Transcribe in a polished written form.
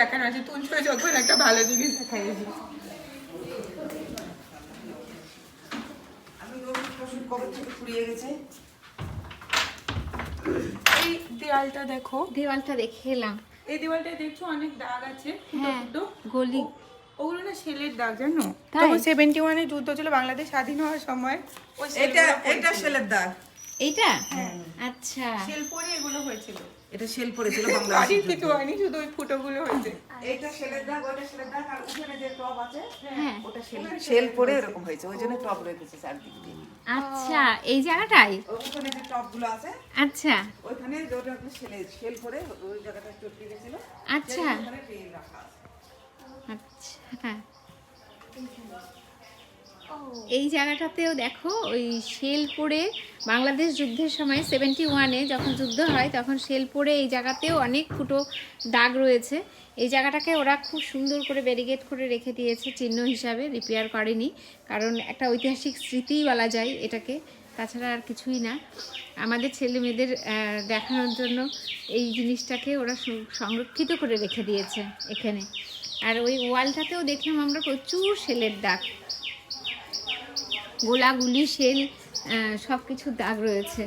দেখানো আছে, তুলছো যখন একটা ভালো জিনিস দেখাইছি। এই দেওয়ালটা দেখো, দেওয়ালটা দেখে এলাম। এই দেওয়ালটা দেখছো অনেক দাগ আছে, ফুটো হ্যাঁ, ফুটো গলি। ওগুলো না সেলের দাগ, জানো? তাই? তখন 71-এ যুদ্ধ ছিল বাংলাদেশ স্বাধীন হওয়ার সময়, ওই এটা সেলের দাগ। এইটা? আচ্ছা, সেল পরে এগুলো হয়েছিল। এটা সেল পড়েছিল বাড়ির বাংলাদেশে। কিছু হয়নি, শুধু ওই ফুটোগুলো হয়েছে। এইটা সেলের দাগ, ওইটা সেলের দাগ, আর উপরে যে টব আছে হ্যাঁ। ওটা সেল পড়ে এরকম হয়েছে, ওই জন্য টব রেখেছে চারদিক দিয়ে। আচ্ছা, এই জায়গাটাই? ওখানে যে টবগুলো আছে আচ্ছা ওইখানে ওটা সেল করে ওই জায়গাটা চটকে গেছিল। আচ্ছা ওখানে তেল রাখা আছে। আচ্ছা, এই জায়গাটাতেও দেখো ওই শেল পড়ে বাংলাদেশ যুদ্ধের সময় 71-এ যখন যুদ্ধ হয় তখন শেল পড়ে এই জায়গাতেও অনেক ফুটো দাগ রয়েছে। এই জায়গাটাকে ওরা খুব সুন্দর করে ব্যারিকেড করে রেখে দিয়েছে চিহ্ন হিসাবে, রিপেয়ার করেনি, কারণ একটা ঐতিহাসিক স্মৃতিই বলা যায় এটাকে, তাছাড়া আর কিছুই না। আমাদের ছেলে মেয়েদের দেখানোর জন্য এই জিনিসটাকে ওরা সংরক্ষিত করে রেখে দিয়েছে এখানে। আর ওই ওয়ালটাতেও দেখলাম আমরা প্রচুর শেলের দাগ, গোলাগুলি শেল সব কিছুর দাগ রয়েছে।